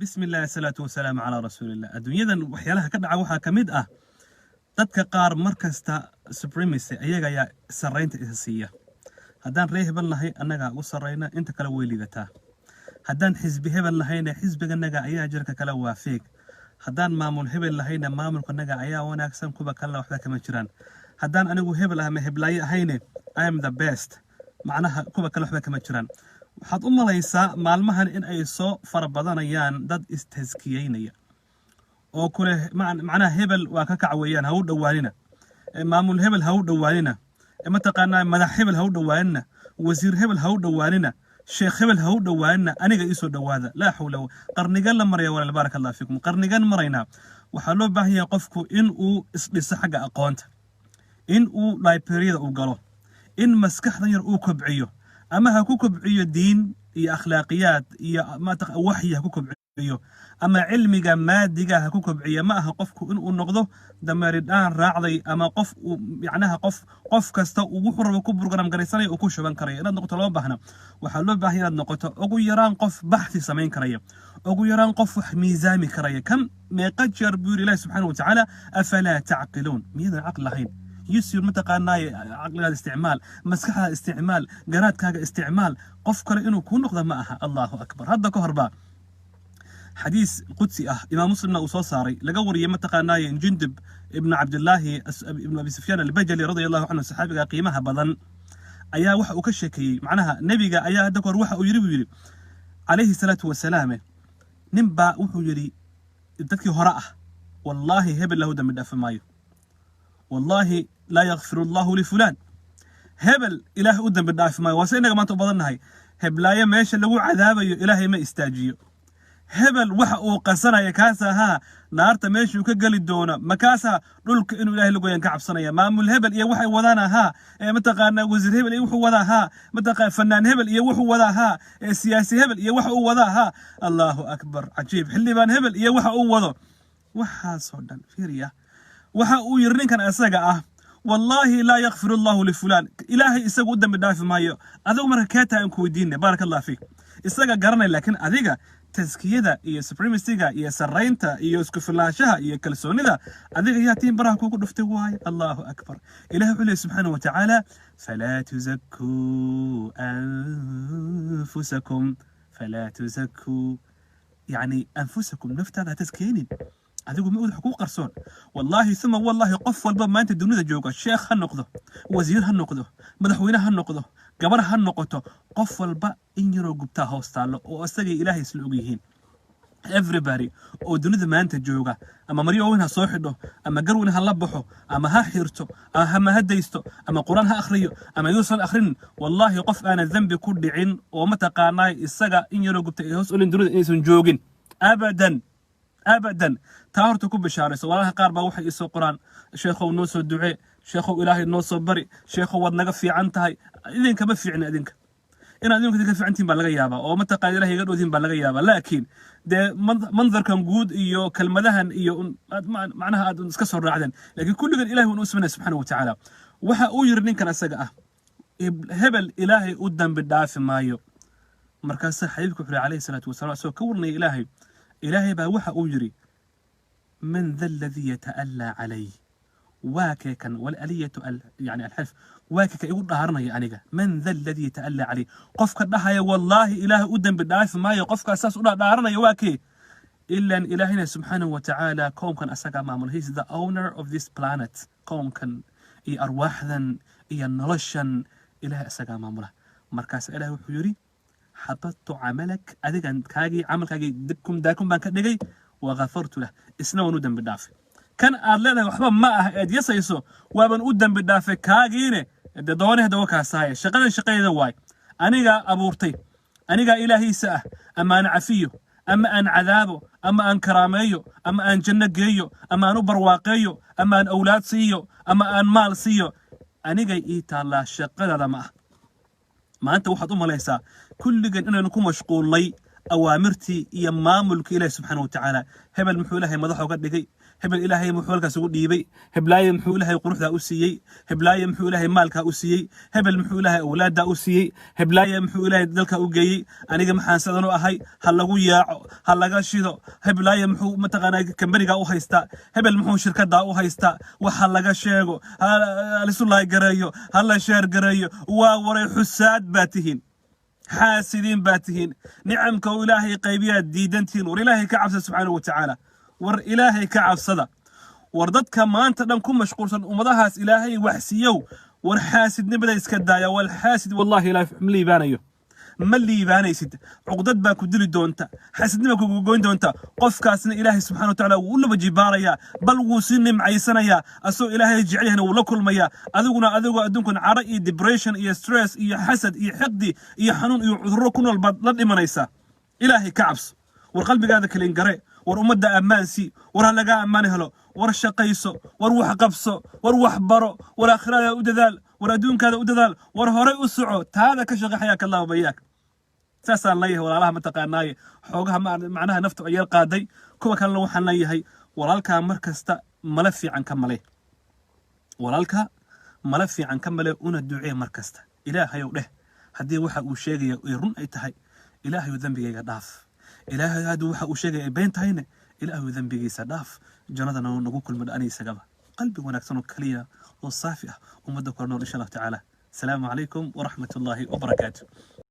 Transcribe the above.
بسم الله الصلاة والسلام على رسول الله. adduunyadan waxyaalaha ka dhaca waxaa ka mid ah dadka qaar markasta supremacy ayaga ayaa sarreynta isa siiya. haddaan reer hebel nahay annaga ugu sarreyna, inta kale way liidataa. haddaan xisbi hebel nahayna xisbiganaga ayaa jirka kale waa feeg. haddaan maamul hebel nahayna maamulkanaga ayaa wanaagsan, kuwa kalena waxba kama jiraan. haddaan anigu hebel ama heblaaye ahayne I am the best, macnaha kuwa kale waxba kama jiraan. waxaad u malaysaa maalmahan in ay soo farabadanayaan dad istaskiyeynaya oo kule macnaha hebel waa ka kacweeyaan, ha u dhawaanina maamul hebel, ha u dhawaanina mataqaanaa madax hebel, ha u dhawaanina wasiir hebel, ha u dhawaanina sheekh hebel, ha u dhawaanina aniga ii soo dhawaada. laa xawla qarnigan la maraya walaal, barakallahu fiikum. qarnigan marayna waxaa loo baahan yahay qofku in uu isdhiso xagga aqoonta, in uu librariyada u galo, in maskaxdan yar uu kobciyo, ama ha ku kobciyo diin iyo akhlaaqiyad iyo waxyi ha ku kobciyo, ama cilmiga maadiga ha ku kobciyo. ma aha qofku in uu noqdo dameeridhaan raacday, ama qof macnaha qof kasta uu wuxuu rabo ku program garaysanaya oo ku shuban karaya. inaad noqoto loo baahna. waxaa loo baahan inaad noqoto ugu yaraan qof baxthi samayn karaya, ugu yaraan qof wax miisaami karaya. kam meeqa jeer buu yiri ilaahi subxaanahu watacaala afalaa tacqiluun, miyadan caqli lahayn. يصير متقناي عقل الاستعمال، مسكحة استعمال، قرات كاga استعمال. قف كله إنه كون نقطة معها. الله أكبر. هذا كهرباء حديث قدسي إمام مسلم وصاري لقوري متقناي جندب ابن عبد الله ابن أبي سفيان البجلي رضي الله عنه، صحابي قيمها بدن أيا وح وكشكي معناها نبي أيا ذكر وح ويري عليه الصلاة والسلام نبأ وح يري تذكي هراء والله هبل له دم الدفع مايو، والله لا يغفر الله لفلان. هبل إله قدام بالضعف ما وسينا ما تبضلنا هاي هبلايا ماشي لو عذابه إلهي ما استاجيه. هبل وحق وقصنا يا كاسا ها نارتا ماشي وكجل الدونة مكاسا دولك إنه إلهي لقوا ينكعب صنا يا مامل هبل يا وحي وذانا ها متقنا وزير هبل يوحو وذا ها متقنا فنان هبل يوحو وذا ها سياسي هبل يوحو وذا ها. الله أكبر عجيب. حلبان هبل يوحو وذا وحا صدن فيريا waxa uu yiri ninkan asaga ah wallahi la yaghfir Allah li fulan, ilaahi isagu dambi dhaaf maayo. adigu marka ka taan ku weydiinay barakallahu fiik, isaga garanay. laakiin adiga taskiyada iyo supremacy-ga iyo sarreynta iyo isku filaanshaha iyo kalsoonida adiga yaa tiin baraha kugu dhuftay waay. Allahu akbar. ilaahi wuxuu leeyahay subhanahu wa ta'ala fala tuzakku anfusakum, fala tuzakku yani anfusakum, naftada taskiyinin adigu ma wada xuquuq qarsoon. wallahi thumma wallahi qof walba maanta dunida jooga, sheekh ha noqdo, wasiir ha noqdo, madaxweyne ha noqdo, gabar ha noqoto, qof walba in yaroo gubtaa hoos taallo oo asagii ilaahay isla og yihiin. everybody oo dunida maanta jooga ama maryo weyn ha soo xidho, ama garweyn ha la baxo, ama ha xirto, ama ha daysto, ama quraan ha akhriyo, ama yuusan akhrin. wallahi qof aan dambi ku dhicin oo mataqaanaa isaga in yaroo gubta ee hoos ulin dunida inaysan joogin abadan abadan. تاهرت كوب بشارس والله قاربة وحي يسوع قرآن شيخو نوسو الدعاء شيخو إلهي نوسو بري شيخو ودنا في عنتهاي إذنك بفي عنا إذنك إن إذنك تكفي عنتين بالغيابة أو متى قال إلهي قدو ذين بالغيابة. لكن ده منظر كان جود إيو كلمة لهن إيو معناها نسكسر رعدن. لكن كل قال إلهي ونسمنا سبحانه وتعالى وحا أويرنين كان أسجأه هبل إلهي قدام بالدافع مايو مركز حبيبك عليه الصلاة والسلام سو كورني إلهي با وحا أويري من ذا الذي يتألى عليه واكيكا والألية يعني الحلف واكيكا يقول ظهرنا يا أنيقا. من ذا الذي يتألى عليه قفك الضحايا والله إله قدام بالدعاف ما يقفك أساس أولا ظهرنا يا واكي إلا أن إلهنا سبحانه وتعالى كون كان أساقا معمول. He is the owner of this planet. كون كان إي أرواح ذن إي النلشن إله أساقا معموله. مركز إله وحيوري حبطت عملك أدقا كاجي عمل كاجي داكم بانك دقي وغفرت له اسنا ونودن بالدافع. كان أرلنا وحبا ما أهد يسيسو وابن ودن بالدافع كاجيني دوني هدو كاسايا شقايا دواي أنيقا أبورتي أنيقا إلهي سأه أما أن عفيه أما أن عذابه أما أن كراميه أما أن جنة جيو أما أن برواقيه أما أن أولاد سيو أما أن مال سيو أنيقا إيتا الله شقايا دماء ما أنت واحد ليس كل جن إنه نكون مشغول لي أوامرتي يا ماملك إلهي سبحانه وتعالى. هبل محوله مدحه قد لقي hebel ilaahay muxuu halkaas ugu dhiibay heblaaye muxuu ilaahay quruxda u siiyey heblaaye muxuu ilaahay maalka u siiyey hebel muxuu ilaahay awlaada u siiyey heblaaye muxuu ilaahay dalka u geeyey aniga maxaan sidan u ahay ha lagu yaaco ha laga shido heblaaye muxuu mataqaanaa kambaniga u haystaa hebel muxuu shirkada u haystaa waxa laga sheego alisulaay gareeyo ha la sheer gareeyo waa waray xusaad baatihiin حاسدين باتهين نعمك وإلهي قيبيات ديدنتين ور كعب سبحانه وتعالى ور إلهي كعب صدى وردتك ما أنت لم كن مشغول ومضاهاس إلهي وحسيو ور حاسد نبدا يسكدايا والحاسد والله لا ملي بانيو ملي بانيسد عقدت باكو دلي دونتا حاسد نباكو قوين دونتا قف كاسنا إلهي سبحانه وتعالى ولا بجباريا بل وسن معيسنيا أسو إلهي جعليهن ولا كل ميا أذوقنا أدونكن عرقي ديبريشن إيا ستريس إيا حسد إيا حقدي إيا حنون إيا عذركن البطل إيمانيسا إلهي كعبس والقلب هذا كلين قري ورمد أمانسي ورهلقا أماني هلو ورشقيسو وروح قبسو وروح برو والآخرة أدذال ورادونك هذا أدذال ورهوري أسعو هذا كشغ حياك الله وبياك ساسا الله ولا الله متقاناي حوقها معناها نفتو عيال قادي كما كان لو حنايهي ولالكا مركزتا ملفي عن كماليه ولالكا ملفي عن كماليه أنا الدعية مركزتا إلهي وله هدي وحا وشيغي يرون أي تهي إلهي وذنبي يقداف إلهي هادو وحا وشيغي بين تهيني إلهي وذنبي يسداف جنادنا نقول كل مدى أني سقبا قلبي ونكسنو كليا والصافئة ومدى كورنور إن شاء الله تعالى السلام عليكم ورحمة الله وبركاته